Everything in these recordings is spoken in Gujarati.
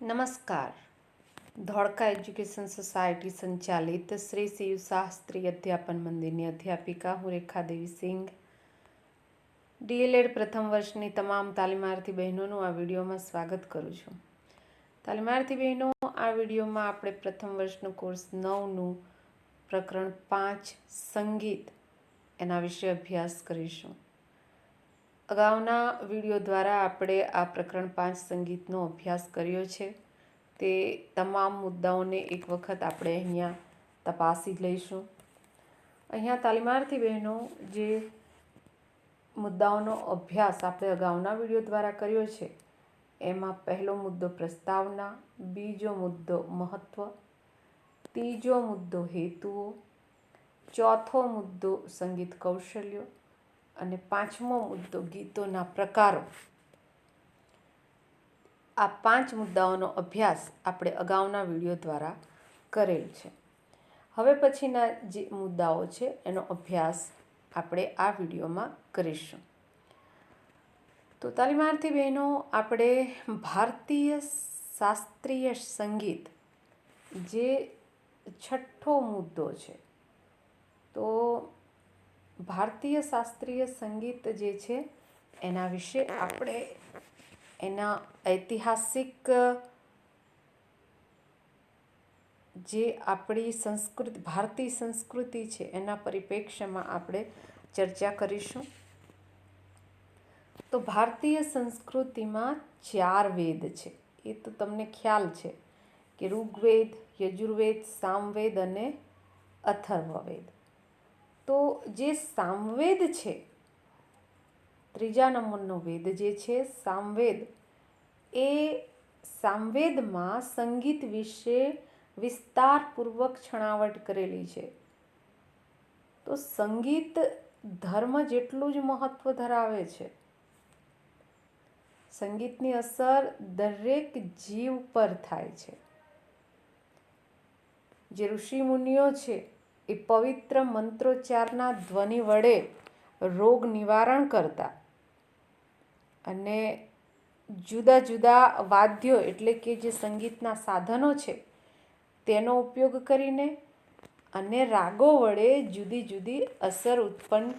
નમસ્કાર. ધોળકા એજ્યુકેશન સોસાયટી સંચાલિત શ્રી શિવ શાસ્ત્રી અધ્યાપન મંદિરની અધ્યાપિકા હું રેખાદેવી સિંઘ ડીએલએડ પ્રથમ વર્ષની તમામ તાલીમાર્થી બહેનોનું આ વિડીયોમાં સ્વાગત કરું છું. તાલીમાર્થી બહેનો, આ વિડીયોમાં આપણે પ્રથમ વર્ષનું કોર્સ 9નું પ્રકરણ 5 સંગીત એના વિશે અભ્યાસ કરીશું. અગાઉના વિડીયો દ્વારા આપણે આ પ્રકરણ 5 સંગીતનો અભ્યાસ કર્યો છે. તે તમામ મુદ્દાઓને એક વખત આપણે અહીંયા તપાસી લઈશું. અહીંયા તાલીમાર્થી બહેનો જે મુદ્દાઓનો અભ્યાસ આપણે અગાઉના વિડીયો દ્વારા કર્યો છે એમાં પહેલો મુદ્દો પ્રસ્તાવના, બીજો મુદ્દો મહત્વ, ત્રીજો મુદ્દો હેતુઓ, ચોથો મુદ્દો સંગીત કૌશલ્યો અને પાંચમો મુદ્દો ગીતોના પ્રકારો. આ 5 મુદ્દાઓનો અભ્યાસ આપણે અગાઉના વિડીયો દ્વારા કરેલ છે. હવે પછીના જે મુદ્દાઓ છે એનો અભ્યાસ આપણે આ વિડીયોમાં કરીશું. તો તાલીમાર્થી બહેનો, આપણે ભારતીય શાસ્ત્રીય સંગીત જે 6થો મુદ્દો છે. તો ભારતીય શાસ્ત્રીય સંગીત જે છે એના વિશે આપણે એના ઐતિહાસિક જે આપણી સંસ્કૃતિ, ભારતીય સંસ્કૃતિ છે એના પરિપ્રેક્ષ્યમાં આપણે ચર્ચા કરીશું. તો ભારતીય સંસ્કૃતિમાં 4 વેદ છે. એ તો તમને ખ્યાલ છે કે ઋગ્વેદ, યજુર્વેદ, સામવેદ અને અથર્વવેદ. તો જે સામવેદ છે, ત્રીજા નંબરનો વેદ જે છે સામવેદ, એ સામવેદમાં સંગીત વિશે વિસ્તારપૂર્વક છણાવટ કરેલી છે. તો સંગીત ધર્મ જેટલું જ મહત્વ ધરાવે છે. સંગીતની અસર દરેક જીવ પર થાય છે. જે ઋષિ મુનિઓ છે એ પવિત્ર મંત્રોચ્ચારના ધ્વનિ વડે રોગ નિવારણ કરતા અને જુદા જુદા વાદ્યો એટલે કે જે સંગીતના સાધનો છે તેનો ઉપયોગ કરીને અને રાગો વડે જુદી જુદી અસર ઉત્પન્ન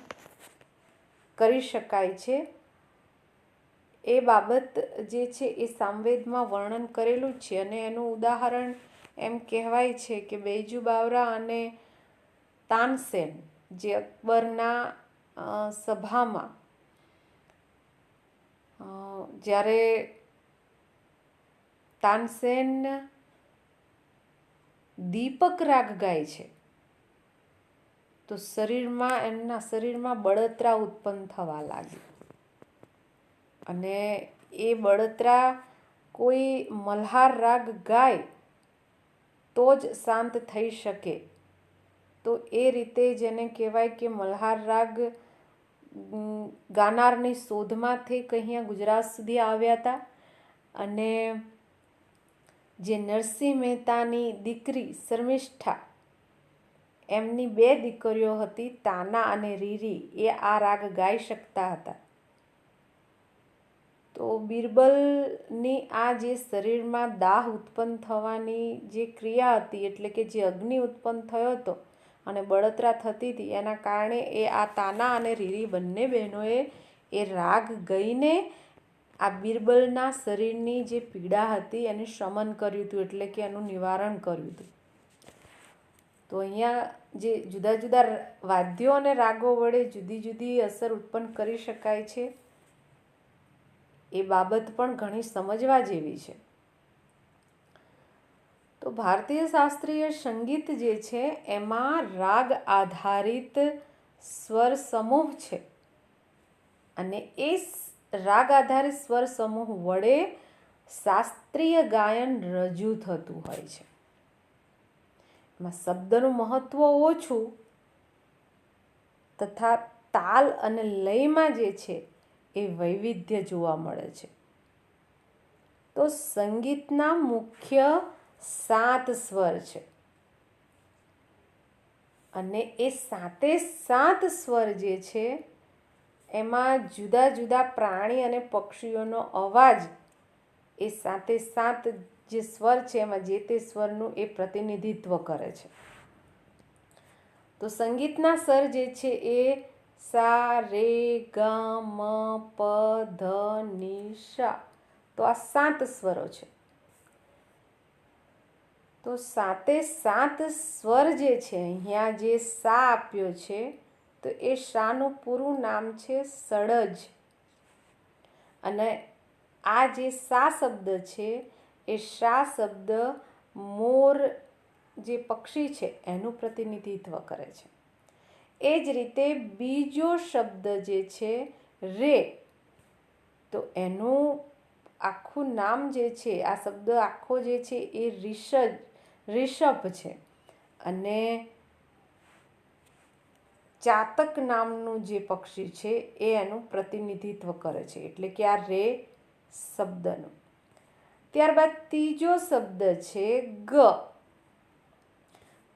કરી શકાય છે. એ બાબત જે છે એ સામવેદમાં વર્ણન કરેલું છે અને એનું ઉદાહરણ એમ કહેવાય છે કે બૈજુ બાવરા અને તાનસેન જે અકબરના સભામાં જ્યારે તાનસેન દીપક રાગ ગાય છે તો એમના શરીરમાં બળતરા ઉત્પન્ન થવા લાગી અને એ બળતરા કોઈ મલ્હાર રાગ ગાય તો જ શાંત થઈ શકે. તો એ રીતે જેને કહેવાય કે મલ્હાર રાગ ગાનારની શોધમાંથી અહીંયા ગુજરાત સુધી આવ્યા હતા અને જે નરસિંહ મહેતાની દીકરી શર્મિષ્ઠા, એમની 2 દીકરીઓ હતી તાના અને રીરી, એ આ રાગ ગાઈ શકતા હતા. તો બિરબલની આ જે શરીરમાં દાહ ઉત્પન્ન થવાની જે ક્રિયા હતી એટલે કે જે અગ્નિ ઉત્પન્ન થયો હતો અને બળતરા થતી હતી એના કારણે એ આ તાના અને રીરી બંને બહેનોએ એ રાગ ગાઈને આ બિરબલના શરીરની જે પીડા હતી એનું શમન કર્યું હતું એટલે કે એનું નિવારણ કર્યું હતું. તો અહીંયા જે જુદા જુદા વાદ્યો અને રાગો વડે જુદી જુદી અસર ઉત્પન્ન કરી શકાય છે એ બાબત પણ ઘણી સમજવા જેવી છે. તો ભારતીય શાસ્ત્રીય સંગીત જે છે એમાં રાગ આધારિત સ્વર સમૂહ છે અને એ રાગ આધારિત સ્વર સમૂહ વડે શાસ્ત્રીય ગાયન રજૂ થતું હોય છે. એમાં શબ્દનું મહત્વ ઓછું તથા તાલ અને લયમાં જે છે એ વૈવિધ્ય જોવા મળે છે. તો સંગીતના મુખ્ય 7 સ્વર છે અને એ 7 સ્વર જે છે એમાં જુદા જુદા પ્રાણી અને પક્ષીઓનો અવાજ એ સાતે સાત જે સ્વર છે એમાં જે તે સ્વરનું એ પ્રતિનિધિત્વ કરે છે. તો સંગીતના સ્વર જે છે એ સા, રે, ગ, મ, પ, ધ, ની, સા. તો આ 7 સ્વરો છે. તો સાતે સાત સ્વર જે છે, અહીંયા જે સા આપ્યો છે તો એ શાનું પૂરું નામ છે સડજ. અને આ જે સા શબ્દ છે એ શા શબ્દ મોર જે પક્ષી છે એનું પ્રતિનિધિત્વ કરે છે. એ જ રીતે બીજો શબ્દ જે છે રે, તો એનું આખું નામ જે છે, આ શબ્દ આખો જે છે એ રિષભ છે. અને ચાતક નામનું જે પક્ષી છે એ એનું પ્રતિનિધિત્વ કરે છે, એટલે કે આ રે શબ્દનું. ત્યારબાદ ત્રીજો શબ્દ છે ગ.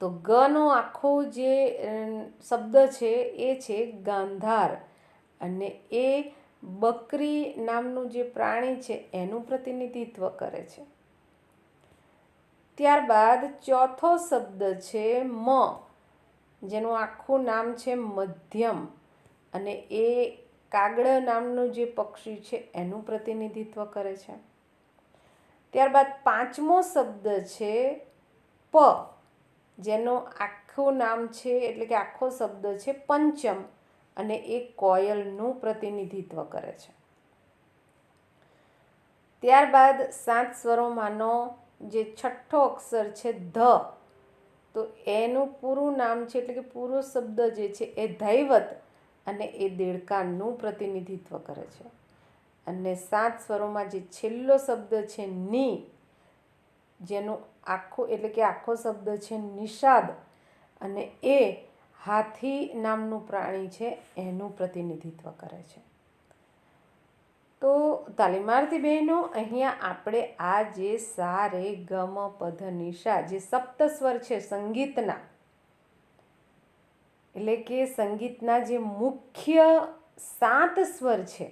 તો ગનો આખો જે શબ્દ છે એ છે ગાંધાર. અને એ બકરી નામનું જે પ્રાણી છે એનું પ્રતિનિધિત્વ કરે છે. ત્યારબાદ ચોથો શબ્દ છે મ, જેનું આખું નામ છે મધ્યમ. અને એ કાગળ નામનું જે પક્ષી છે એનું પ્રતિનિધિત્વ કરે છે. ત્યારબાદ પાંચમો શબ્દ છે પ, જેનું આખું નામ છે, એટલે કે આખો શબ્દ છે પંચમ. અને એ કોયલનું પ્રતિનિધિત્વ કરે છે. ત્યારબાદ 7 સ્વરોમાંનો જે છઠ્ઠો અક્ષર છે ધ, તો એનું પૂરું નામ છે, એટલે કે પૂરો શબ્દ જે છે એ ધૈવત. અને એ દેડકાનું પ્રતિનિધિત્વ કરે છે. અને 7 સ્વરોમાં જે છેલ્લો શબ્દ છે ની, જેનું આખું, એટલે કે આખો શબ્દ છે નિષાદ. અને એ હાથી નામનું પ્રાણી છે એનું પ્રતિનિધિત્વ કરે છે. તો તાલીમાર્થી બહેનો, અહીંયા આપણે આ જે સા, રે, ગ, મ, પ, ધ, ની, સા જે સપ્ત સ્વર છે સંગીતના, એટલે કે સંગીતના જે મુખ્ય 7 સ્વર છે,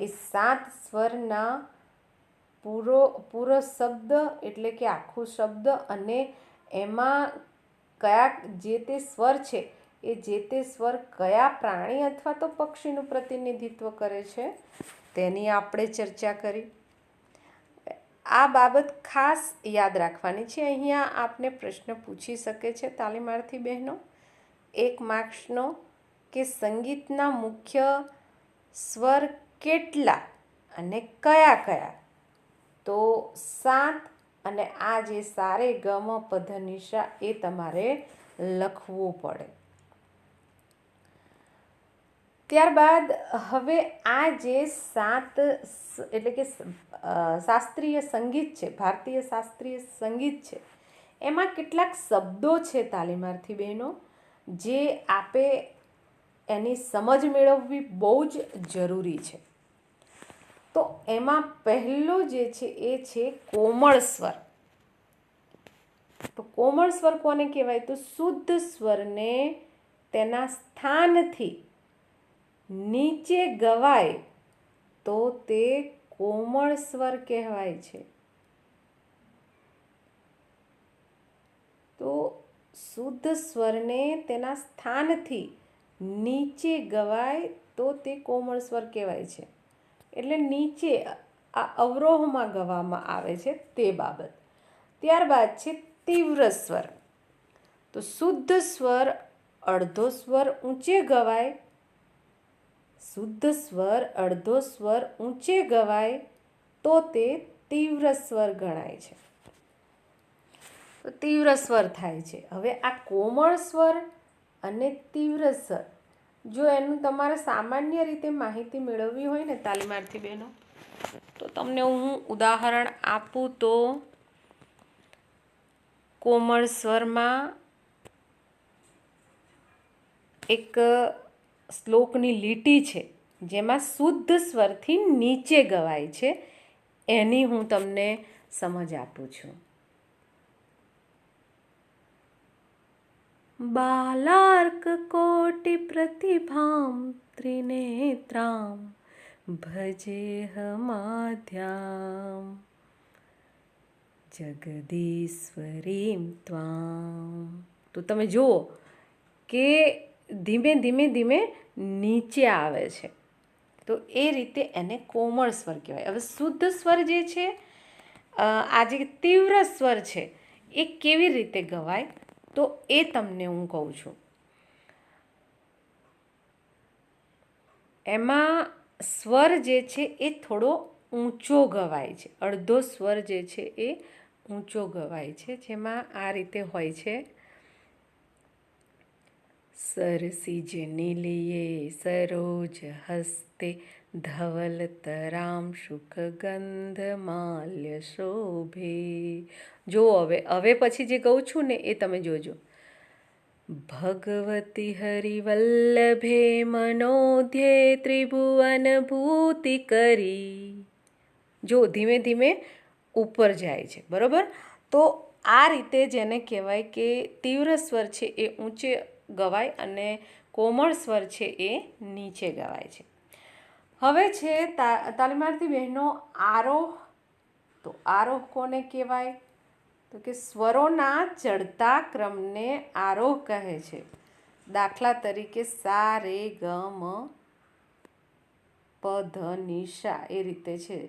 એ 7 સ્વરના પૂરો શબ્દ, એટલે કે આખું શબ્દ, અને એમાં કયા જે તે સ્વર છે એ જે તે સ્વર કયા પ્રાણી અથવા તો પક્ષીનું પ્રતિનિધિત્વ કરે છે તેની આપણે ચર્ચા કરી. આ બાબત ખાસ યાદ રાખવાની છે. અહીંયા આપને પ્રશ્ન પૂછી શકે છે તાલીમાર્થી બહેનો 1 માર્ક્સનો, કે સંગીતના મુખ્ય સ્વર કેટલા અને કયા કયા? તો 7. અને આ જે સા, રે, ગ, મ, પ, ધ, ની, સા એ તમારે લખવું પડે. ત્યારબાદ હવે આ જે 7, એટલે કે શાસ્ત્રીય સંગીત છે, ભારતીય શાસ્ત્રીય સંગીત છે, એમાં કેટલાક શબ્દો છે તાલીમાર્થી બહેનો, જે આપે એની સમજ મેળવવી બહુ જ જરૂરી છે. તો એમાં પહેલો જે છે એ છે કોમળ સ્વર. તો કોમળ સ્વર કોને કહેવાય? તો શુદ્ધ સ્વરને તેના સ્થાનથી નીચે ગવાય તો તે કોમળ સ્વર કહેવાય છે. તો શુદ્ધ સ્વરને તેના સ્થાનથી નીચે ગવાય તો તે કોમળ સ્વર કહેવાય છે. એટલે નીચે આ અવરોહમાં ગવામાં આવે છે તે બાબત. ત્યારબાદ છે તીવ્ર સ્વર. તો શુદ્ધ સ્વર અડધો સ્વર ઊંચે ગવાય, શુદ્ધ સ્વર અડધો સ્વર ઊંચે ગવાય તો તે તીવ્ર સ્વર ગણાય છે. તો તીવ્ર સ્વર થાય છે. હવે આ કોમળ સ્વર અને તીવ્ર સ્વર, જો એનું તમારે સામાન્ય રીતે માહિતી મેળવવી હોય ને તાલીમાર્થી બહેનો, તો તમને હું ઉદાહરણ આપું તો કોમળ સ્વરમાં એક શ્લોકની લીટી છે જેમાં શુદ્ધ સ્વરથી નીચે ગવાય છે, એની હું તમને સમજ આપું છું. બાલાર્ક કોટિ પ્રતિભામ ત્રિનેત્રામ ભજેહમાદ્યામ જગદીશ્વરીમ ત્વામ. તો તમે જુઓ કે ધીમે ધીમે ધીમે નીચે આવે છે, તો એ રીતે એને કોમળ સ્વર કહેવાય. હવે શુદ્ધ સ્વર જે છે, આ જે તીવ્ર સ્વર છે એ કેવી રીતે ગવાય, તો એ તમને હું કહું છું. એમાં સ્વર જે છે એ થોડો ઊંચો ગવાય છે, અડધો સ્વર જે છે એ ઊંચો ગવાય છે, જેમાં આ રીતે હોય છે. સરસીજની લીએ સરોજ હસ્તે ધવલ તરામ શુક ગંધ માલ્ય શોભે. જો હવે પછી જે કહું છું ને એ તમે જોજો. ભગવતી હરિવલ્લભે મનોધ્યે ત્રિભુવન ભૂતિ કરી. જો ધીમે ધીમે ઉપર જાય છે, બરાબર. તો આ રીતે જેને કહેવાય કે તીવ્ર સ્વર છે એ ઊંચે ગવાય અને કોમળ સ્વર છે એ નીચે ગવાય છે. હવે છે તાલીમાર્થી બહેનો આરોહ. તો આરોહ કોને કહેવાય, તો કે સ્વરોના ચડતા ક્રમને આરોહ કહે છે. દાખલા તરીકે સા રે ગ મ પ ધ ની સા, એ રીતે છે.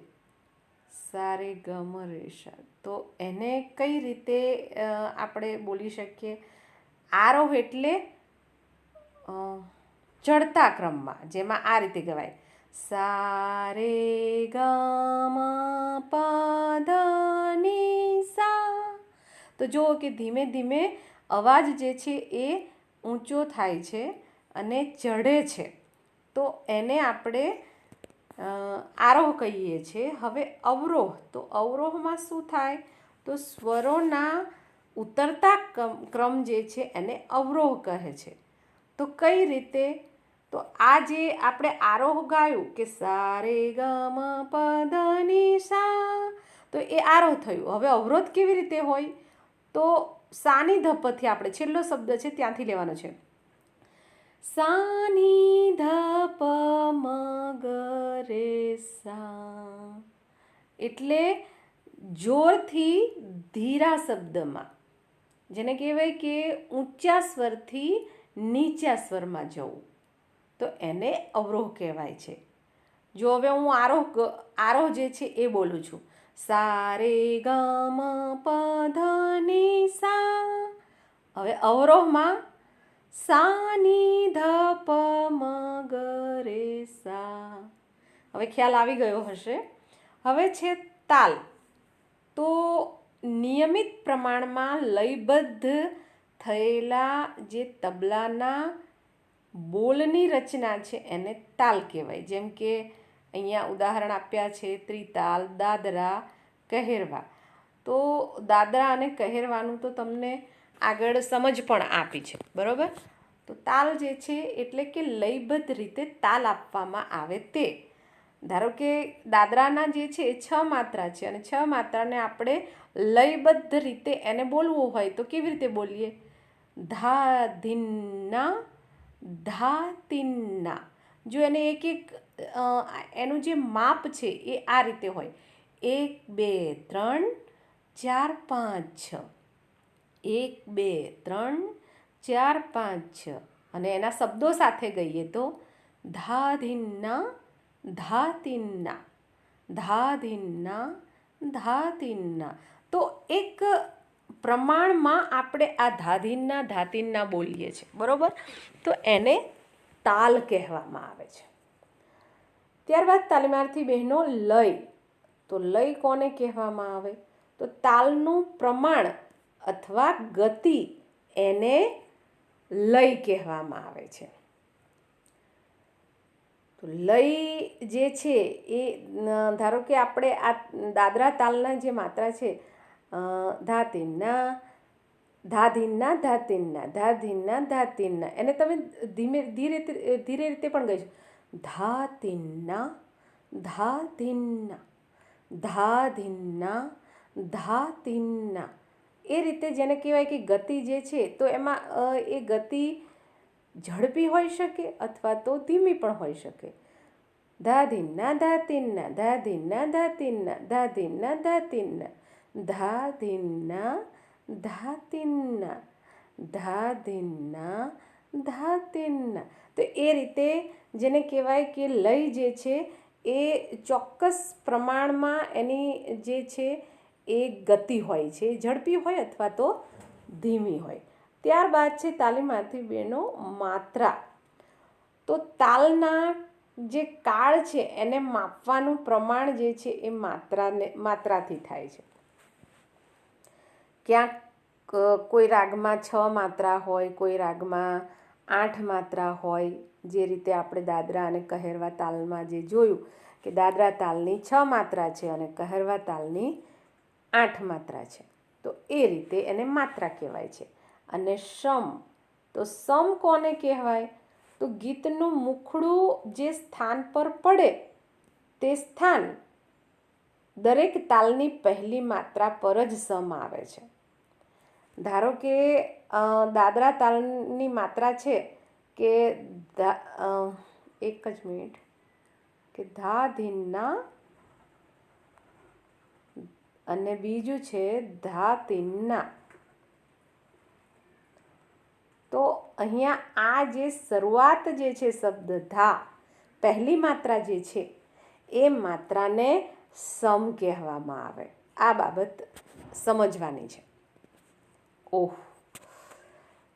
સા રે ગ મ રે સા. તો એને કઈ રીતે આપણે બોલી શકીએ? આરોહ એટલે ચડતા ક્રમમાં, જેમાં આ રીતે ગવાય સા રે ગ મ પ ધ ની સા. તો જુઓ કે ધીમે ધીમે અવાજ જે છે એ ઊંચો થાય છે અને ચઢે છે, તો એને આપણે આરોહ કહીએ છીએ. હવે અવરોહ. તો અવરોહમાં શું થાય, તો સ્વરોના ઉતરતા ક્રમ જે છે એને અવરોહ કહે છે. તો કઈ રીતે, તો આ જે આપણે આરોહ ગાયું કે સા રે ગ મ પ ધ ની સા, તો એ આરોહ થયું. હવે અવરોધ કેવી રીતે હોય, તો સાની ધ પરથી આપણે છેલ્લો શબ્દ છે ત્યાંથી લેવાનો છે. સાની ધ પ મ ગ રે સા. એટલે જોરથી ધીરા શબ્દમાં, જેને કહેવાય કે ઊંચા સ્વરથી નીચા સ્વરમાં જવું, તો એને અવરોહ કહેવાય છે. જો હવે હું આરોહ જે છે એ બોલું છું. સા રે ગ મ પ ધ ની સા. હવે અવરોહમાં સા ની ધ પ મ ગ રે સા. હવે ખ્યાલ આવી ગયો હશે. હવે છે તાલ. તો નિયમિત પ્રમાણમાં લયબદ્ધ થયેલા જે તબલાના બોલની રચના છે એને તાલ કહેવાય. જેમ કે અહીંયા ઉદાહરણ આપ્યા છે ત્રિતાલ, દાદરા, કહેરવા. તો દાદરા અને કહેરવાનું તો તમને આગળ સમજ પણ આપી છે, બરાબર. તો તાલ જે છે એટલે કે લયબદ્ધ રીતે તાલ આપવામાં આવે તે. ધારો કે દાદરાના જે છે એ 6 માત્રા છે અને 6 માત્રાને આપણે લયબદ્ધ રીતે એને બોલવું હોય તો કેવી રીતે બોલીએ? ધા ધીન્ના ધા તીન્ના. જો એને એક એક એનું જે માપ છે એ આ રીતે હોય: 1 2 3 4 5 6. 1 2 3 4 5 6. અને એના શબ્દો સાથે ગઈએ તો ધા ધીન્ના ધા તીન્ના ધા ધીન્ના ધા તીન્ના. તો એક પ્રમાણમાં આપણે આ ધાધીનના ધાતીનના બોલીએ છીએ, બરાબર. તો એને તાલ કહેવામાં આવે છે. ત્યારબાદ તાલીમાર્થી બહેનો લય. તો લય કોને કહેવામાં આવે, તો તાલનું પ્રમાણ અથવા ગતિ, એને લય કહેવામાં આવે છે. તો લય જે છે એ ધારો કે આપણે આ દાદરા તાલના જે માત્રા છે ધાતીના ધાધીનના ધાતીનના ધાધીનના ધાતીનના, એને તમે ધીરે રીતે પણ ગઈ છો. ધાતીનના ધાધીનના ધાધીનના ધાતીનના. એ રીતે જેને કહેવાય કે ગતિ જે છે, તો એમાં એ ગતિ ઝડપી હોઈ શકે અથવા તો ધીમી પણ હોઈ શકે. ધાધીનના ધાતીનના ધાધીનના ધાતીનના ધાધીનના ધાતીનના. ધા ધીન્ના ધાતિન્ના, ધા ધીન્ના ધાતિન્ના. તો એ રીતે જેને કહેવાય કે લય જે છે એ ચોક્કસ પ્રમાણમાં એની જે છે એ ગતિ હોય છે, ઝડપી હોય અથવા તો ધીમી હોય. ત્યારબાદ છે તાલીમાર્થી બહેનો માત્રા. તો તાલના જે કાળ છે એને માપવાનું પ્રમાણ જે છે એ માત્રાથી થાય છે. ક્યાંક કોઈ રાગમાં 6 માત્રા હોય, કોઈ રાગમાં 8 માત્રા હોય. જે રીતે આપણે દાદરા અને કહેરવા તાલમાં જે જોયું કે દાદરા તાલની 6 માત્રા છે અને કહેરવા તાલની 8 માત્રા છે. તો એ રીતે એને માત્રા કહેવાય છે. અને સમ, તો સમ કોને કહેવાય? તો ગીતનું મુખડું જે સ્થાન પર પડે તે સ્થાન દરેક તાલની પહેલી માત્રા પર જ સમ આવે છે. ધારો કે દાદરા તાલની માત્રા છે કે એક જ મિનિટ, કે ધા ધીન્ના અને બીજું છે ધા તિન્ના. તો અહીંયા આ જે શરૂઆત જે છે શબ્દ ધા, પહેલી માત્રા જે છે એ માત્રાને સમ કહેવામાં આવે. આ બાબત સમજવાની છે.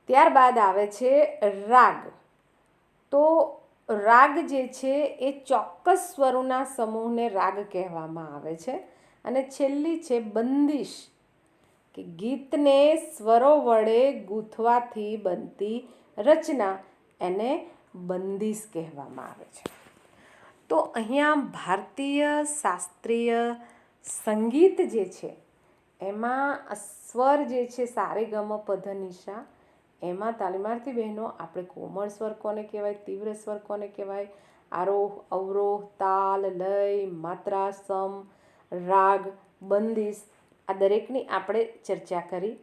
ત્યારબાદ આવે છે રાગ. તો રાગ જે છે એ ચોક્કસ સ્વરોના સમૂહને રાગ કહેવામાં આવે છે. અને છેલ્લી છે બંદિશ, કે ગીતને સ્વરો વડે ગૂંથવાથી બનતી રચના, એને બંદિશ કહેવામાં આવે છે. તો અહીંયા ભારતીય શાસ્ત્રીય સંગીત જે છે એમાં સ્વર જે છે સારે ગમ પધ નિશા, એમાં તાલીમાર્થી બહેનો આપણે કોમળ સ્વર કોને કહેવાય, તીવ્ર સ્વર કોને કહેવાય, આરોહ અવરોહ, તાલ, લય, માત્રા, સમ, રાગ, બંદિશ, આ દરેકની આપણે ચર્ચા કરી.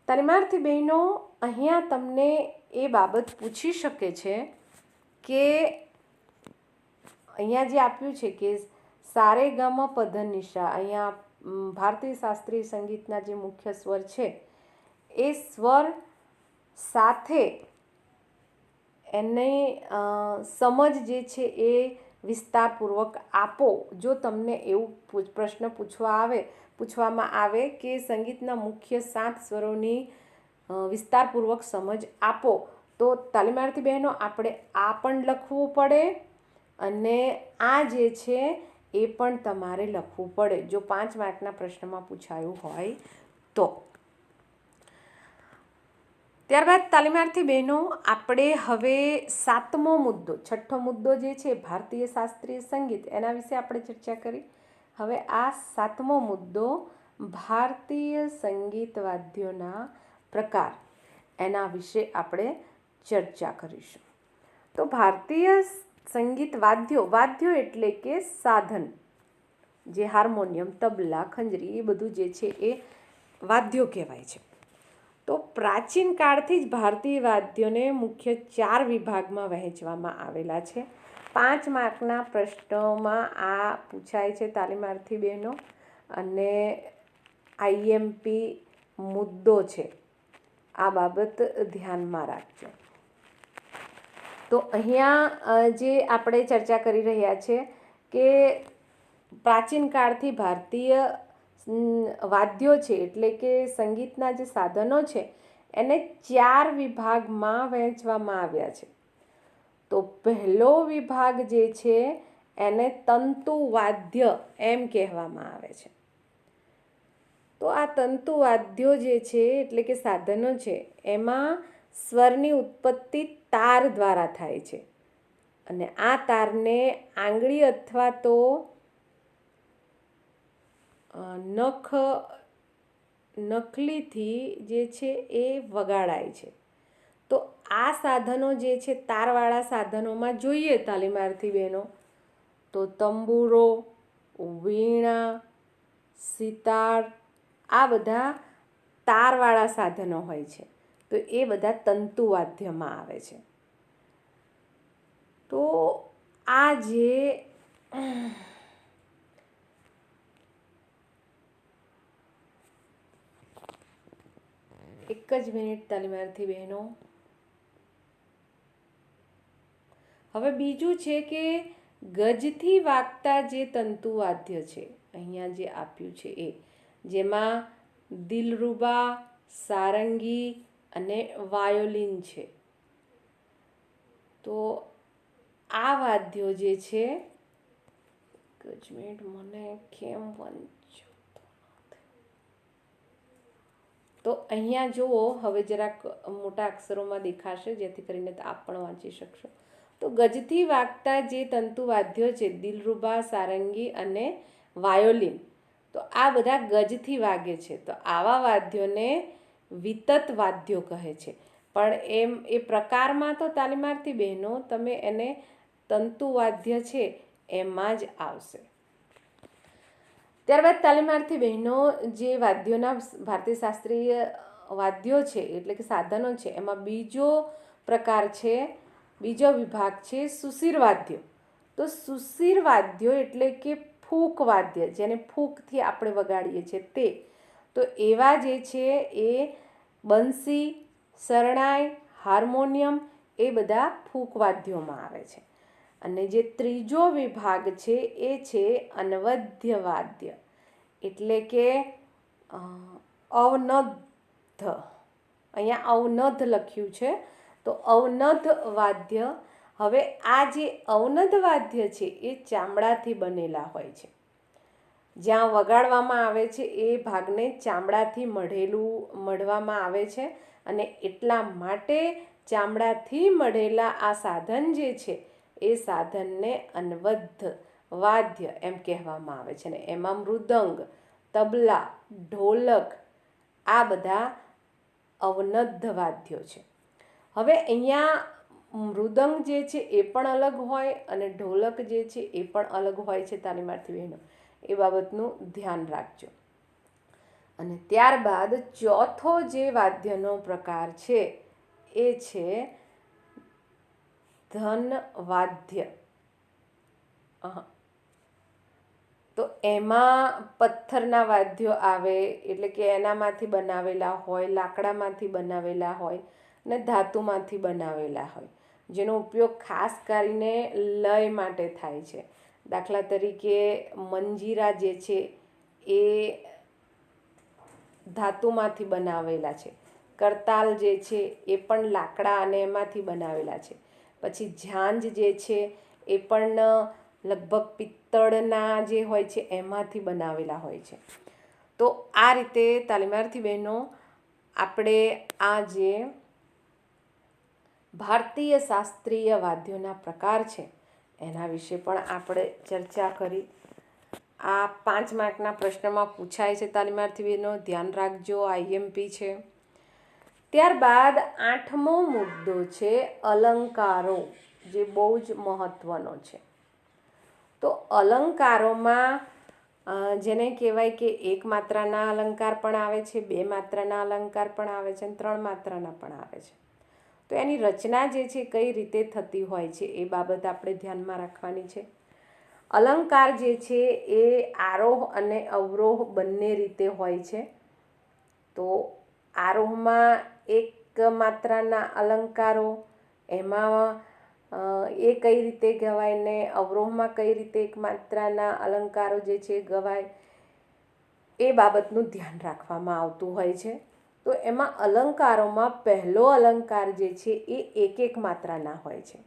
તાલીમાર્થી બહેનો અહીંયા તમને એ બાબત પૂછી શકે છે કે અહીંયા જે આપ્યું છે કે સારે ગમ પધ નિશા, અહીંયા ભારતીય શાસ્ત્રીય સંગીતના જે મુખ્ય સ્વર છે એ સ્વર સાથે એની સમજ જે છે એ વિસ્તારપૂર્વક આપો. જો તમને એવું પ્રશ્ન પૂછવામાં આવે કે સંગીતના મુખ્ય 7 સ્વરોની વિસ્તારપૂર્વક સમજ આપો, તો તાલીમાર્થી બહેનો આપણે આ પણ લખવું પડે અને આ જે છે એ પણ તમારે લખવું પડે, જો 5 માર્કના પ્રશ્નમાં પૂછાયું હોય તો. ત્યારબાદ તાલીમાર્થી બહેનો આપણે હવે 7મો મુદ્દો, 6ઠ્ઠો મુદ્દો જે છે ભારતીય શાસ્ત્રીય સંગીત, એના વિશે આપણે ચર્ચા કરી. હવે આ 7મો મુદ્દો ભારતીય સંગીત વાદ્યોના પ્રકાર, એના વિશે આપણે ચર્ચા કરીશું. તો ભારતીય સંગીત વાદ્યો એટલે કે સાધન, જે હાર્મોનિયમ, તબલા, ખંજરી, એ બધું જે છે એ વાદ્યો કહેવાય છે. તો પ્રાચીન કાળથી જ ભારતીય વાદ્યોને મુખ્ય 4 વિભાગમાં વહેંચવામાં આવેલા છે. 5 માર્કના પ્રશ્નોમાં આ પૂછાય છે તાલીમાર્થી બહેનો, અને આઈએમપી મુદ્દો છે. આ બાબત ધ્યાનમાં રાખજો. તો અહીંયા જે આપણે ચર્ચા કરી રહ્યા છે કે પ્રાચીન કાળથી ભારતીય વાદ્યો છે એટલે કે સંગીતના જે સાધનો છે એને 4 વિભાગમાં વહેંચવામાં આવ્યા છે. તો પહેલો વિભાગ જે છે એને તંતુ વાદ્ય એમ કહેવામાં આવે છે. તો આ તંતુ વાદ્યો જે છે એટલે કે સાધનો છે એમાં સ્વરની ઉત્પત્તિ તાર દ્વારા થાય છે, અને આ તારને આંગળી અથવા તો નખલીથી જે છે એ વગાડાય છે. તો આ સાધનો જે છે તારવાળા સાધનોમાં જોઈએ તાલીમાર્થી બહેનો, તો તંબુરો, વીણા, સિતાર, આ બધા તારવાળા સાધનો હોય છે. તો એ બધા તંતુ વાદ્યમાં આવે છે. તો આ જે એક જ મિનિટ તાલીમાર્થી બહેનો. હવે બીજું છે કે ગજથી વાગતા જે તંતુવાદ્ય છે, અહીંયા જે આપ્યું છે એ, જેમાં દિલરુબા, સારંગી અને વાયોલિન છે. તો આ વાદ્યો જે છે, એક જ મિનિટ, મને કેમ વંચો, તો અહીંયા જુઓ, હવે જરાક મોટા અક્ષરોમાં દેખાશે જેથી કરીને આપ પણ વાંચી શકશો. તો ગજથી વાગતા જે તંતુવાદ્યો છે, દિલરુબા, સારંગી અને વાયોલિન, તો આ બધા ગજથી વાગે છે. તો આવા વાદ્યોને વિતત વાદ્યો કહે છે. પણ એ પ્રકારમાં તો તાલીમાર્થી બહેનો તમે એને તંતુવાદ્ય છે એમાં જ આવશે. ત્યારબાદ તાલીમાર્થી બહેનો જે વાદ્યોના ભારતીય શાસ્ત્રીય વાદ્યો છે એટલે કે સાધનો છે, એમાં બીજો પ્રકાર છે, બીજો વિભાગ છે સુશીર વાદ્યો. તો સુશીર વાદ્યો એટલે કે ફૂંક વાદ્ય, જેને ફૂંકથી આપણે વગાડીએ છીએ તે. તો એવા જે છે એ બંસી, શરણાઈ, હાર્મોનિયમ એ બધા ફૂંક વાદ્યોમાં આવે છે. અને જે ત્રીજો વિભાગ છે એ છે અનવદ્ય વાદ્ય, એટલે કે અવનદ્ધ. અહીંયા અવનદ્ધ લખ્યું છે, તો અવનદ્ધ વાદ્ય. હવે આ જે અવનદ્ધ વાદ્ય છે એ ચામડાથી બનેલા હોય છે. જ્યાં વગાડવામાં આવે છે એ ભાગને ચામડાથી મઢવામાં આવે છે, અને એટલા માટે ચામડાથી મઢેલા આ સાધન જે છે એ સાધનને અનવદ્ધ વાદ્ય એમ કહેવામાં આવે છે. ને એમાં મૃદંગ, તબલા, ઢોલક આ બધા અવનદ્ધ વાદ્યો છે. હવે અહીંયા મૃદંગ જે છે એ પણ અલગ હોય અને ઢોલક જે છે એ પણ અલગ હોય છે. તાલીમાર્થી બહેનો એ બાબતનું ધ્યાન રાખજો. અને ત્યારબાદ ચોથો જે વાદ્યનો પ્રકાર છે એ છે ધન વાદ્ય. તો એમાં પથ્થરના વાદ્યો આવે, એટલે કે એનામાંથી બનાવેલા હોય, લાકડામાંથી બનાવેલા હોય અને ધાતુમાંથી બનાવેલા હોય, જેનો ઉપયોગ ખાસ કરીને લય માટે થાય છે. દાખલા તરીકે મંજીરા જે છે એ ધાતુમાંથી બનાવેલા છે. કરતાલ જે છે એ પણ લાકડા અને એમાંથી બનાવેલા છે. પછી ઝાંઝ જે છે એ પણ લગભગ પિત્તળના જે હોય છે એમાંથી બનાવેલા હોય છે. તો આ રીતે તાલીમાર્થી બહેનો આપણે આ જે ભારતીય શાસ્ત્રીય વાદ્યોના પ્રકાર છે એના વિશે પણ આપણે ચર્ચા કરી. આ 5 માર્કના પ્રશ્નમાં પૂછાય છે તાલીમાર્થી બહેનો, ધ્યાન રાખજો, IMP છે. ત્યારબાદ 8મો મુદ્દો છે અલંકારો, જે બહુ જ મહત્વનો છે. તો અલંકારોમાં જેને કહેવાય કે 1 માત્રાના અલંકાર પણ આવે છે, 2 માત્રાના અલંકાર પણ આવે છે અને 3 માત્રાના પણ આવે છે. તો એની રચના જે છે કઈ રીતે થતી હોય છે એ બાબત આપણે ધ્યાનમાં રાખવાની છે. અલંકાર જે છે એ આરોહ અને અવરોહ બંને રીતે હોય છે. તો આરોહમાં 1 માત્રાના અલંકારો, એમાં એ કઈ રીતે ગવાય, ને અવરોહમાં કઈ રીતે 1 માત્રાના અલંકારો જે છે ગવાય, એ બાબતનું ધ્યાન રાખવામાં આવતું હોય છે. તો એમાં અલંકારોમાં પહેલો અલંકાર જે છે એ 1 માત્રાના હોય છે,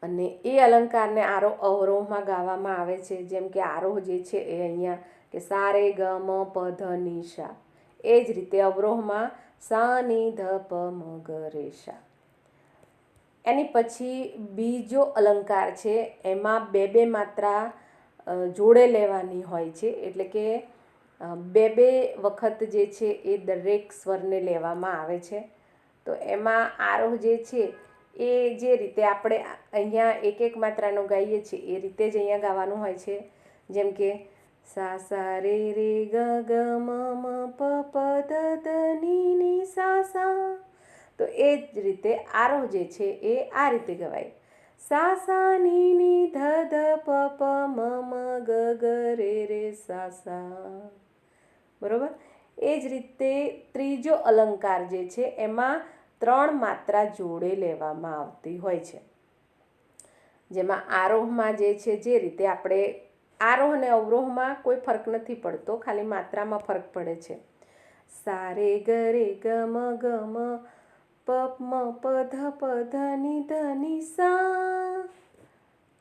અને એ અલંકારને આરોહ અવરોહમાં ગાવામાં આવે છે. જેમ કે આરોહ જે છે એ અહીંયા કે સા રે ગ મ પ ધ ની સા, એ જ રીતે અવરોહમાં સા ની ધ પ મ ગ રે સા. એની પછી બીજો અલંકાર છે, એમાં 2 માત્રા જોડે લેવાની હોય છે, એટલે કે 2 વખત જે છે એ દરેક સ્વરને લેવામાં આવે છે. તો એમાં આરોહ જે છે એ જે રીતે આપણે અહીંયા 1 માત્રાનો ગાઈએ છીએ એ રીતે જ અહીંયા ગાવાનું હોય છે. જેમ કે સા સા રે રે ગ ગ મ મ પ પ ધ ધ ની ની સા સા. તો એ જ રીતે આરોહ જે છે એ આ રીતે ગવાય, સા સા ની ની ધ ધ પ પ મ મ ગ ગ રે રે સા સા. બરોબર. એ જ રીતે ત્રીજો અલંકાર જે છે એમાં 3 માત્રા જોડે લેવામાં આવતી હોય છે. જેમાં આરોહમાં જે છે, જે રીતે આપણે આરોહ અને અવરોહમાં કોઈ ફરક નથી પડતો, ખાલી માત્રામાં ફરક પડે છે. સા રે ગ રે ગ મ ગ મ પ મ પ ધ પ ધ ની ધ ની સા.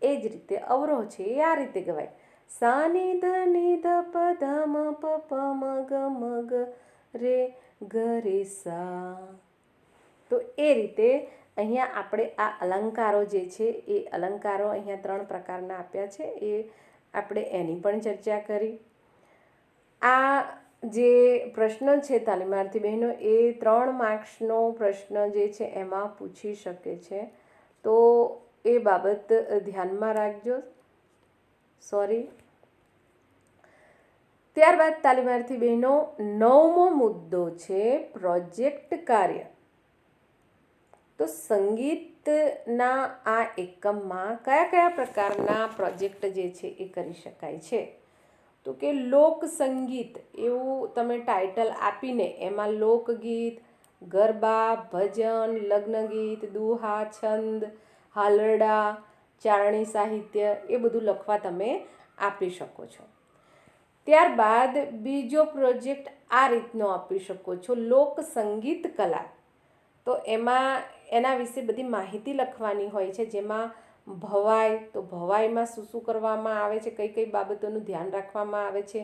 એ જ રીતે અવરોહ છે એ આ રીતે ગવાય, સા ની ધ પ ધ મ પ પ મ ગ રે ગ રે સા. તો એ રીતે અહીંયા આપણે આ અલંકારો જે છે એ અલંકારો અહીંયા 3 પ્રકારના આપ્યા છે, એ આપણે એની પણ ચર્ચા કરી. આ જે પ્રશ્ન છે તાલીમાર્થી બહેનો, એ 3 માર્ક્સનો પ્રશ્ન જે છે એમાં પૂછી શકે છે, તો એ બાબત ધ્યાનમાં રાખજો. સોરી. ત્યારબાદ તાલીમાર્થી બહેનો 9મો મુદ્દો છે પ્રોજેક્ટ કાર્ય. તો સંગીતના આ એકમમાં કયા કયા પ્રકારના પ્રોજેક્ટ જે છે એ કરી શકાય છે? તો કે લોકસંગીત એવું તમે ટાઇટલ આપીને એમાં લોકગીત, ગરબા, ભજન, લગ્નગીત, દુહા, છંદ, હાલરડા, ચારણી સાહિત્ય એ બધું લખવા તમે આપી શકો છો. ત્યારબાદ બીજો પ્રોજેક્ટ આ રીતનો આપી શકો છો, લોકસંગીત કલા. તો એમાં એના વિશે બધી માહિતી લખવાની હોય છે, જેમાં ભવાઈ, તો ભવાઈમાં શું શું કરવામાં આવે છે, કઈ કઈ બાબતોનું ધ્યાન રાખવામાં આવે છે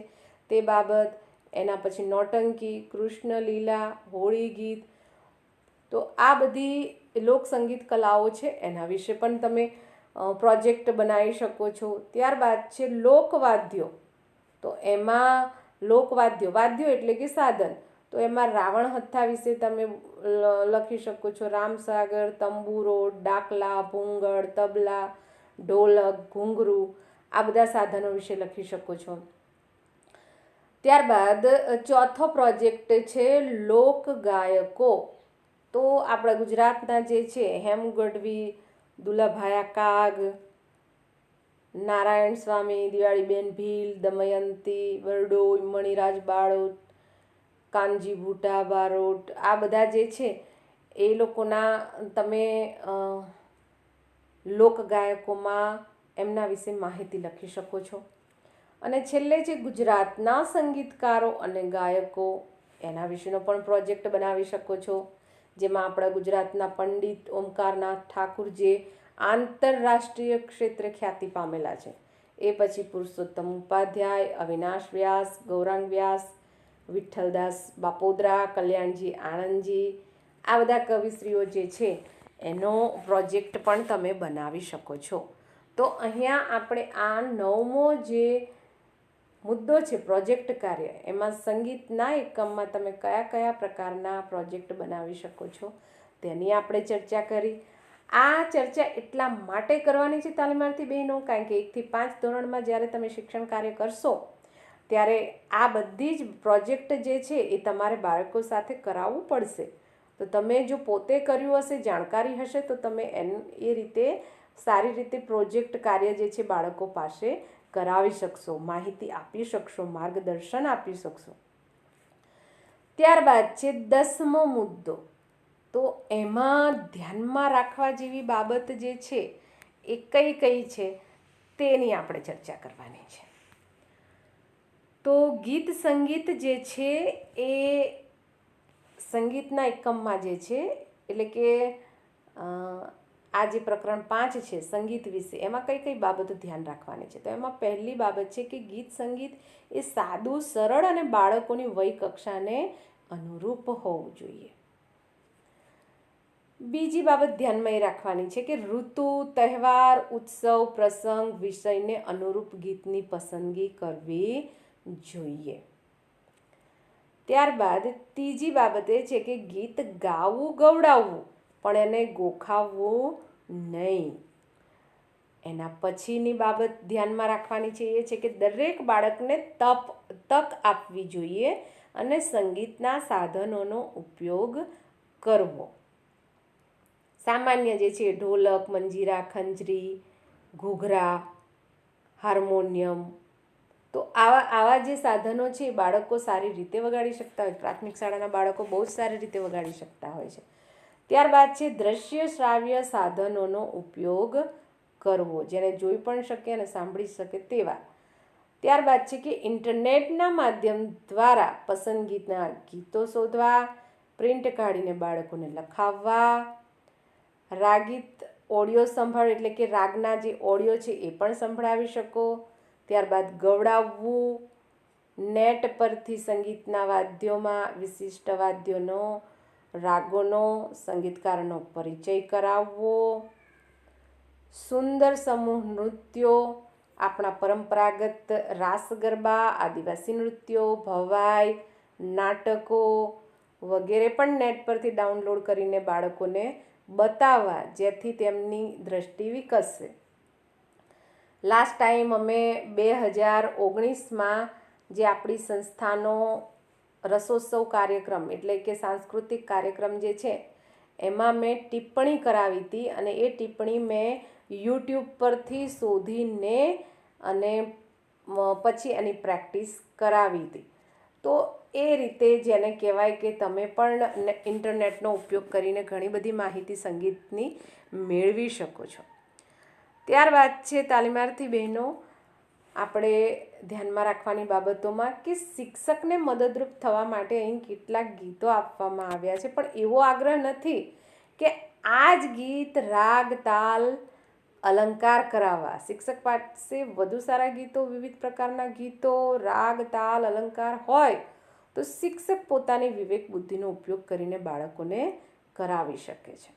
તે બાબત. એના પછી નોટંકી, કૃષ્ણ લીલા, હોળી ગીત. તો આ બધી લોકસંગીત કલાઓ છે એના વિશે પણ તમે પ્રોજેક્ટ બનાવી શકો છો. ત્યારબાદ છે લોકવાદ્યો. તો એમાં લોકવાદ્યો, વાદ્યો એટલે કે સાધન, તો એમાં રાવણ હથ્થા વિશે તમે લખી શકો છો, રામસાગર, તંબુરો, ડાકલા, ભૂંગળ, તબલા, ઢોલક, ઘૂંઘરું, આ બધા સાધનો વિશે લખી શકો છો. ત્યારબાદ ચોથો પ્રોજેક્ટ છે લોકગાયકો. તો આપણા ગુજરાતના જે છે હેમ ગઢવી, દુલાભાયા કાગ, નારાયણ સ્વામી, દિવાળીબેન ભીલ, દમયંતી બરડોઈ, મણિરાજ બારોટ, કાનજી ભૂટા બારોટ, આ બધા જે છે એ લોકોના તમે લોકગાયકોમાં એમના વિશે માહિતી લખી શકો છો. અને છેલ્લે છે ગુજરાતના સંગીતકારો અને ગાયકો, એના વિશેનો પણ પ્રોજેક્ટ બનાવી શકો છો, જેમાં આપણા ગુજરાતના પંડિત ઓમકારનાથ ઠાકુર જે આંતરરાષ્ટ્રીય ક્ષેત્રે ખ્યાતિ પામેલા છે, એ પછી પુરુષોત્તમ ઉપાધ્યાય, અવિનાશ વ્યાસ, ગૌરાંગ વ્યાસ, વિઠ્ઠલદાસ બાપોદરા, કલ્યાણજી આણંદજી, આ બધા કવિશ્રીઓ જે છે એનો પ્રોજેક્ટ પણ તમે બનાવી શકો છો. તો અહીંયા આપણે આ 9મો જે મુદ્દો છે પ્રોજેક્ટ કાર્ય, એમાં સંગીતના એકમમાં તમે કયા કયા પ્રકારના પ્રોજેક્ટ બનાવી શકો છો તેની આપણે ચર્ચા કરી. આ ચર્ચા એટલા માટે કરવાની છે તાલીમાર્થી બહેનો, કારણ કે 1 થી 5 ધોરણમાં જ્યારે તમે શિક્ષણ કાર્ય કરશો ત્યારે આ બધી જ પ્રોજેક્ટ જે છે એ તમારે બાળકો સાથે કરાવવું પડશે. તો તમે જો પોતે કર્યું હશે, જાણકારી હશે, તો તમે એ રીતે સારી રીતે પ્રોજેક્ટ કાર્ય જે છે બાળકો પાસે કરાવી શકશો, માહિતી આપી શકશો, માર્ગદર્શન આપી શકશો. ત્યારબાદ છે 10મો મુદ્દો. તો એમાં ધ્યાનમાં રાખવા જેવી બાબત જે છે એ કઈ કઈ છે તેની આપણે ચર્ચા કરવાની છે. તો ગીત સંગીત જે છે એ સંગીતના એકમમાં જે છે, એટલે કે આ જે પ્રકરણ 5 છે સંગીત વિશે, એમાં કઈ કઈ બાબતો ધ્યાન રાખવાની છે? તો એમાં પહેલી બાબત છે કે ગીત સંગીત એ સાદું, સરળ અને બાળકોની વય કક્ષાને અનુરૂપ હોવું જોઈએ. બીજી બાબત ધ્યાનમાં એ રાખવાની છે કે ઋતુ, તહેવાર, ઉત્સવ, પ્રસંગ, વિષયને અનુરૂપ ગીતની પસંદગી કરવી જોઈએ. ત્યારબાદ ત્રીજી બાબત એ છે કે ગીત ગાવું, ગવડાવવું, પણ એને ગોખાવવું નહીં. એના પછીની બાબત ધ્યાનમાં રાખવાની છે એ છે કે દરેક બાળકને તક આપવી જોઈએ અને સંગીતના સાધનોનો ઉપયોગ કરવો. સામાન્ય જે છે ઢોલક, મંજીરા, ખંજરી, ઘૂઘરા, હાર્મોનિયમ, તો આવા જે સાધનો છે એ બાળકો સારી રીતે વગાડી શકતા હોય. પ્રાથમિક શાળાના બાળકો બહુ જ સારી રીતે વગાડી શકતા હોય છે. ત્યારબાદ છે દ્રશ્ય શ્રાવ્ય સાધનોનો ઉપયોગ કરવો, જેને જોઈ પણ શકે અને સાંભળી શકે તેવા. ત્યારબાદ છે કે ઇન્ટરનેટના માધ્યમ દ્વારા પસંદગીના ગીતો શોધવા, પ્રિન્ટ કાઢીને બાળકોને લખાવવા, રાગીત ઓડિયો સંભાળ એટલે કે રાગના જે ઓડિયો છે એ પણ સંભળાવી શકો. ત્યારબાદ ગવડાવવું, નેટ પરથી સંગીતના વાદ્યોમાં વિશિષ્ટ વાદ્યોનો, રાગોનો, સંગીતકારોનો પરિચય કરાવવો, સુંદર સમૂહ નૃત્યો, આપણા પરંપરાગત રાસ ગરબા, આદિવાસી નૃત્યો, ભવાઈ, નાટકો વગેરે પણ નેટ પરથી ડાઉનલોડ કરીને બાળકોને બતાવવા, જેથી તેમની દ્રષ્ટિ વિકસશે. લાસ્ટ ટાઈમ અમે 2019માં જે આપણી સંસ્થાનો રસોત્સવ કાર્યક્રમ એટલે કે સાંસ્કૃતિક કાર્યક્રમ જે છે એમાં મેં ટિપ્પણી કરાવી હતી, અને એ ટિપ્પણી મેં યુટ્યુબ પરથી શોધીને અને પછી એની પ્રેક્ટિસ કરાવી હતી. તો એ રીતે જેને કહેવાય કે તમે પણ ઇન્ટરનેટનો ઉપયોગ કરીને ઘણી બધી માહિતી સંગીતની મેળવી શકો છો. ત્યારબાદ છે તાલીમાર્થી બહેનો, આપણે ધ્યાનમાં રાખવાની બાબતોમાં કે શિક્ષકને મદદરૂપ થવા માટે અહીં કેટલાક ગીતો આપવામાં આવ્યા છે, પણ એવો આગ્રહ નથી કે આ જ ગીત રાગ તાલ અલંકાર કરાવવા. શિક્ષક પાસે વધુ સારા ગીતો, વિવિધ પ્રકારના ગીતો, રાગ તાલ અલંકાર હોય તો શિક્ષક પોતાની વિવેક બુદ્ધિનો ઉપયોગ કરીને બાળકોને કરાવી શકે છે.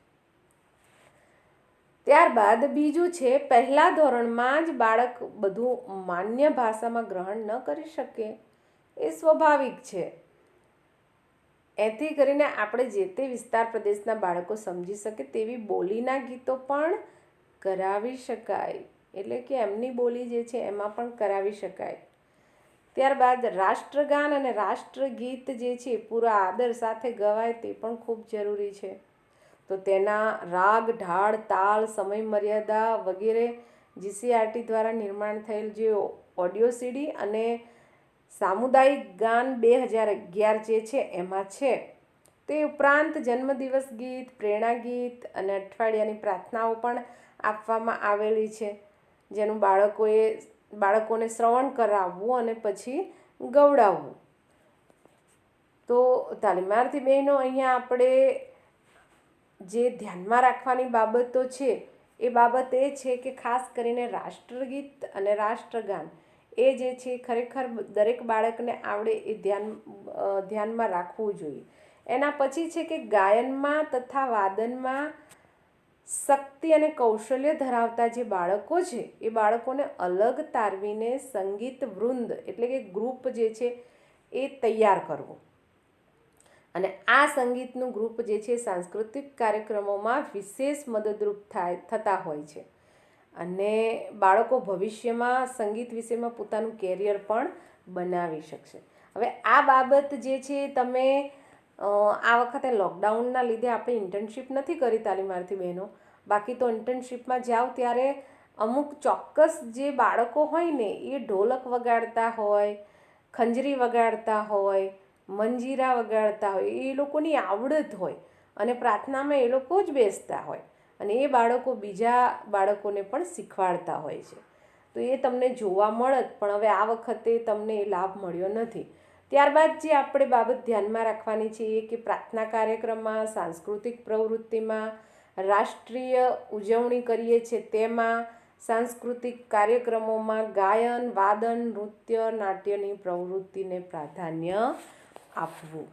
ત્યારબાદ બીજું છે, પહેલા ધોરણમાં જ બાળક બધું માન્ય ભાષામાં ગ્રહણ ન કરી શકે, એ સ્વાભાવિક છે. એથી કરીને આપણે જે તે વિસ્તાર પ્રદેશના બાળકો સમજી શકે તેવી બોલીના ગીતો પણ કરાવી શકાય, એટલે કે એમની બોલી જે છે એમાં પણ કરાવી શકાય. ત્યારબાદ રાષ્ટ્રગાન અને રાષ્ટ્રગીત જે છે પૂરા આદર સાથે ગવાય તે પણ ખૂબ જરૂરી છે. તો તેના રાગ, ઢાળ, તાલ, સમય મર્યાદા વગેરે GCRT દ્વારા નિર્માણ થયેલ જે ઓડિયો CD અને સામુદાયિક ગાન 2011 જે છે એમાં છે. તે ઉપરાંત જન્મદિવસ ગીત, પ્રેરણા ગીત અને અઠવાડિયાની પ્રાર્થનાઓ પણ આપવામાં આવેલી છે, જેનું બાળકોને શ્રવણ કરાવવું અને પછી ગવડાવવું. તો તાલીમાર્થી બહેનો, અહીંયા આપણે જે ધ્યાનમાં રાખવાની બાબતો છે એ બાબત એ છે કે ખાસ કરીને રાષ્ટ્રગીત અને રાષ્ટ્રગાન એ જે છે ખરેખર દરેક બાળકને આવડે એ ધ્યાનમાં રાખવું જોઈએ. એના પછી છે કે ગાયનમાં તથા વાદનમાં શક્તિ અને કૌશલ્ય ધરાવતા જે બાળકો છે એ બાળકોને અલગ તારવીને સંગીત વૃંદ એટલે કે ગ્રુપ જે છે એ તૈયાર કરવું. અને આ સંગીતનું ગ્રુપ જે છે સાંસ્કૃતિક કાર્યક્રમોમાં વિશેષ મદદરૂપ થતા હોય છે, અને બાળકો ભવિષ્યમાં સંગીત વિષયમાં પોતાનું કેરિયર પણ બનાવી શકશે. હવે આ બાબત જે છે તમે આ વખતે લોકડાઉનના લીધે આપણે ઇન્ટર્નશીપ નથી કરી તાલીમાર્થી બહેનો, બાકી તો ઇન્ટર્નશીપમાં જાઓ ત્યારે અમુક ચોક્કસ જે બાળકો હોય ને એ ઢોલક વગાડતા હોય, ખંજરી વગાડતા હોય, મંજીરા વગાડતા હોય, એ લોકોની આવડત હોય અને પ્રાર્થનામાં એ લોકો જ બેસતા હોય અને એ બાળકો બીજા બાળકોને પણ શીખવાડતા હોય છે. તો એ તમને જોવા મળત, પણ હવે આ વખતે તમને એ લાભ મળ્યો નથી. ત્યારબાદ જે આપણે બાબત ધ્યાનમાં રાખવાની છે એ કે પ્રાર્થના કાર્યક્રમમાં, સાંસ્કૃતિક પ્રવૃત્તિમાં, રાષ્ટ્રીય ઉજવણી કરીએ છીએ તેમાં, સાંસ્કૃતિક કાર્યક્રમોમાં ગાયન, વાદન, નૃત્ય, નાટ્યની પ્રવૃત્તિને પ્રાધાન્ય આપવું.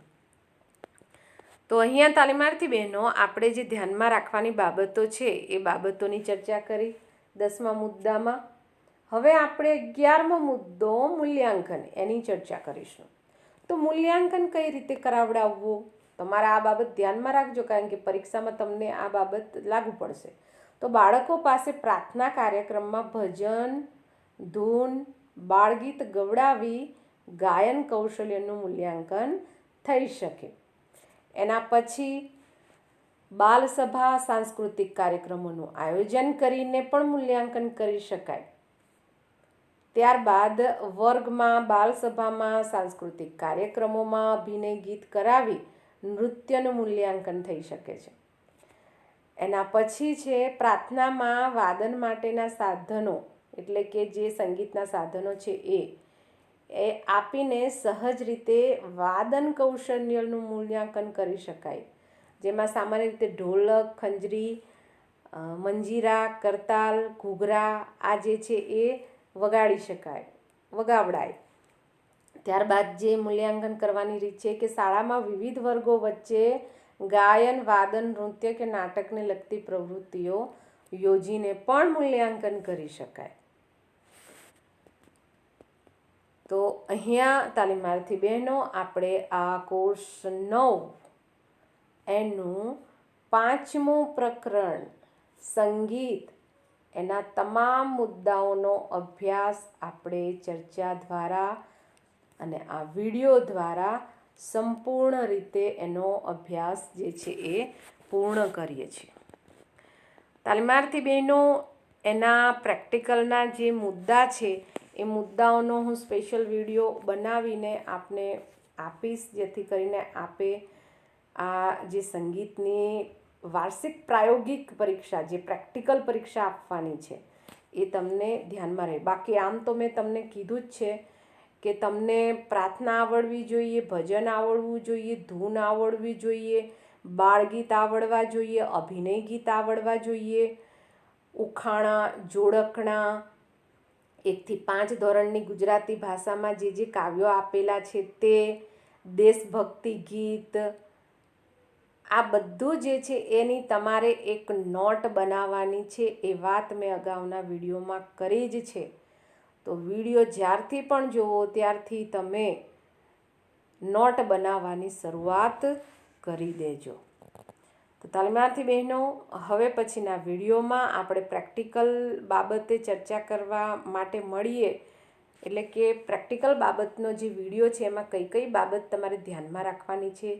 તો અહીંયા તાલીમાર્થી બહેનો, આપણે જે ધ્યાનમાં રાખવાની બાબતો છે એ બાબતોની ચર્ચા કરી 10મા મુદ્દામાં. હવે આપણે 11મો મુદ્દો મૂલ્યાંકન, એની ચર્ચા કરીશું. તો મૂલ્યાંકન કઈ રીતે કરાવડાવવું, તમારે આ બાબત ધ્યાનમાં રાખજો, કારણ કે પરીક્ષામાં તમને આ બાબત લાગુ પડશે. તો બાળકો પાસે પ્રાર્થના કાર્યક્રમમાં ભજન, ધૂન, બાળગીત ગવડાવી ગાયન કૌશલ્યનું મૂલ્યાંકન થઈ શકે. એના પછી બાલસભા, સાંસ્કૃતિક કાર્યક્રમોનું આયોજન કરીને પણ મૂલ્યાંકન કરી શકાય. ત્યારબાદ વર્ગમાં, બાલસભામાં, સાંસ્કૃતિક કાર્યક્રમોમાં અભિનય ગીત કરાવી નૃત્યનું મૂલ્યાંકન થઈ શકે છે. એના પછી છે પ્રાર્થનામાં વાદન માટેના સાધનો, એટલે કે જે સંગીતના સાધનો છે એ આપીને સહજ રીતે વાદન કૌશલ્યનું મૂલ્યાંકન કરી શકાય, જેમાં સામાન્ય રીતે ઢોલક, ખંજરી, મંજીરા, કરતાલ, ઘૂઘરા આ જે છે એ વગાડી શકાય, વગાવડાય. ત્યારબાદ જે મૂલ્યાંકન કરવાની રીત છે કે શાળામાં વિવિધ વર્ગો વચ્ચે ગાયન, વાદન, નૃત્ય કે નાટકને લગતી પ્રવૃત્તિઓ યોજીને પણ મૂલ્યાંકન કરી શકાય. તો અહીંયા તાલીમાર્થી બહેનો આપણે આ કોર્સ 9 એનું 5મું પ્રકરણ સંગીત એના તમામ મુદ્દાઓનો અભ્યાસ આપણે ચર્ચા દ્વારા અને આ વિડીયો દ્વારા સંપૂર્ણ રીતે એનો અભ્યાસ જે છે એ પૂર્ણ કરીએ છીએ. તાલીમાર્થી બહેનો એના પ્રેક્ટિકલના જે મુદ્દા છે એ મુદ્દાઓનો હું સ્પેશિયલ વિડીયો બનાવીને આપને આપીશ, જેથી કરીને આપે આ જે સંગીતની વાર્ષિક પ્રાયોગિક પરીક્ષા, જે પ્રેક્ટિકલ પરીક્ષા આપવાની છે એ તમને ધ્યાનમાં રહે. બાકી આમ તો મેં તમને કીધું જ છે કે તમને પ્રાર્થના આવડવી જોઈએ, ભજન આવડવું જોઈએ, ધૂન આવડવી જોઈએ, બાળગીત આવડવા જોઈએ, અભિનય ગીત આવડવા જોઈએ, ઉખાણા, જોડકણા, 1 થી 5 ધોરણની ગુજરાતી ભાષામાં જે કાવ્યો આપેલા છે તે, દેશભક્તિ ગીત, આ બધું જે છે એની તમારે એક નોટ બનાવવાની છે. એ વાત મેં અગાઉના વિડીયોમાં કરી જ છે. તો વિડીયો જ્યારથી પણ જુઓ ત્યારથી તમે નોટ બનાવવાની શરૂઆત કરી દેજો. તો તાલીમાર્થી બહેનો, હવે પછીના વિડીયોમાં આપણે પ્રેક્ટિકલ બાબતે ચર્ચા કરવા માટે મળીએ. એટલે કે પ્રેક્ટિકલ બાબતનો જે વિડીયો છે એમાં કઈ કઈ બાબત તમારે ધ્યાનમાં રાખવાની છે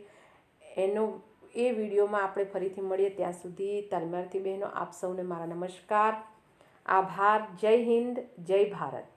એનો એ વિડીયોમાં આપણે ફરીથી મળીએ. ત્યાં સુધી તાલીમાર્થી બહેનો, આપ સૌને મારા નમસ્કાર, આભાર. જય હિન્દ, જય ભારત.